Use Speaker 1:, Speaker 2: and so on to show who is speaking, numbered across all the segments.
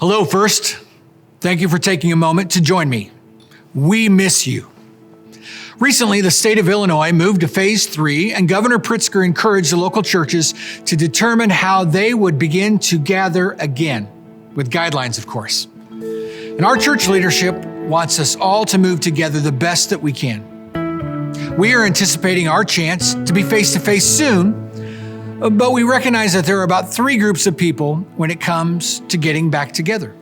Speaker 1: Hello, first. Thank you for taking a moment to join me. We miss you. Recently, the state of Illinois moved to Phase 3, and Governor Pritzker encouraged the local churches to determine how they would begin to gather again, with guidelines, of course. And our church leadership wants us all to move together the best that we can. We are anticipating our chance to be face-to-face soon, but we recognize that there are about 3 groups of people when it comes to getting back together.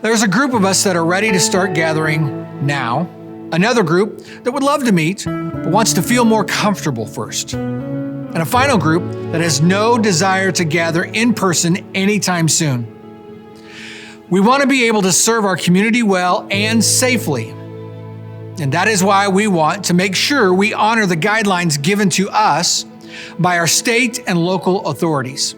Speaker 1: There's a group of us that are ready to start gathering now, another group that would love to meet, but wants to feel more comfortable first, and a final group that has no desire to gather in person anytime soon. We want to be able to serve our community well and safely, and that is why we want to make sure we honor the guidelines given to us by our state and local authorities.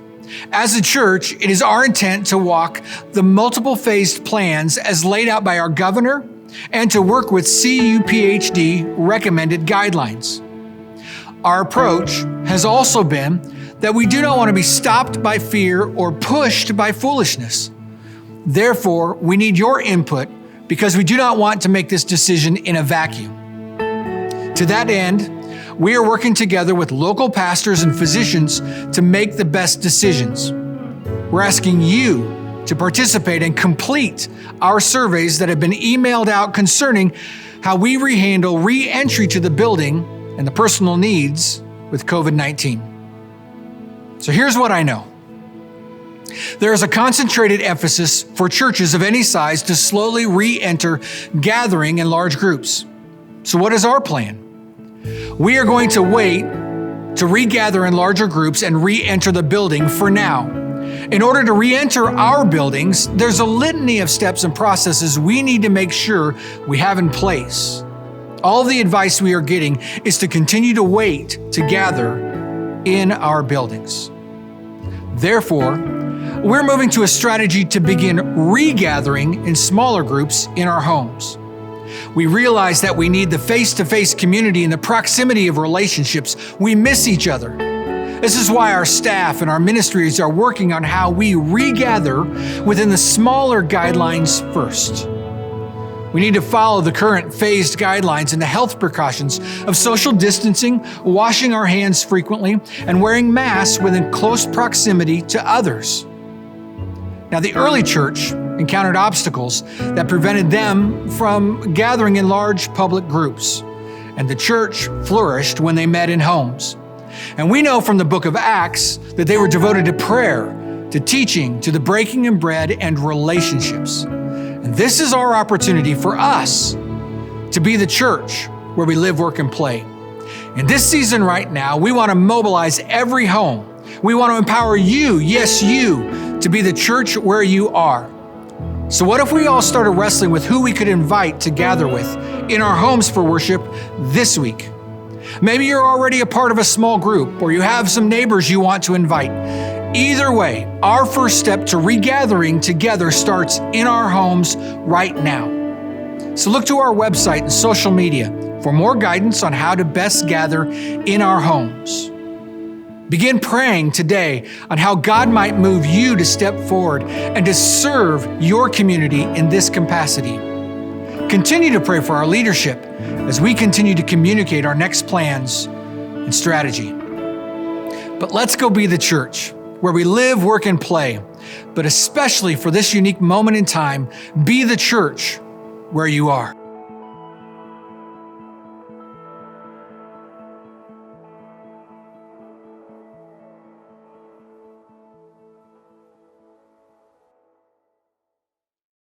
Speaker 1: As a church, it is our intent to walk the multiple phased plans as laid out by our governor and to work with CUPHD recommended guidelines. Our approach has also been that we do not want to be stopped by fear or pushed by foolishness. Therefore, we need your input because we do not want to make this decision in a vacuum. To that end, we are working together with local pastors and physicians to make the best decisions. We're asking you to participate and complete our surveys that have been emailed out concerning how we handle re-entry to the building and the personal needs with COVID-19. So here's what I know. There is a concentrated emphasis for churches of any size to slowly re-enter gathering in large groups. So what is our plan? We are going to wait to regather in larger groups and re-enter the building for now. In order to re-enter our buildings, there's a litany of steps and processes we need to make sure we have in place. All the advice we are getting is to continue to wait to gather in our buildings. Therefore, we're moving to a strategy to begin regathering in smaller groups in our homes. We realize that we need the face-to-face community and the proximity of relationships. We miss each other. This is why our staff and our ministries are working on how we regather within the smaller guidelines first. We need to follow the current phased guidelines and the health precautions of social distancing, washing our hands frequently, and wearing masks within close proximity to others. Now, the early church encountered obstacles that prevented them from gathering in large public groups, and the church flourished when they met in homes. And we know from the book of Acts that they were devoted to prayer, to teaching, to the breaking of bread, and relationships. And this is our opportunity for us to be the church where we live, work, and play. In this season right now, we want to mobilize every home. We want to empower you, yes, you, to be the church where you are. So what if we all started wrestling with who we could invite to gather with in our homes for worship this week? Maybe you're already a part of a small group, or you have some neighbors you want to invite. Either way, our first step to regathering together starts in our homes right now. So look to our website and social media for more guidance on how to best gather in our homes. Begin praying today on how God might move you to step forward and to serve your community in this capacity. Continue to pray for our leadership as we continue to communicate our next plans and strategy. But let's go be the church where we live, work, and play. But especially for this unique moment in time, be the church where you are.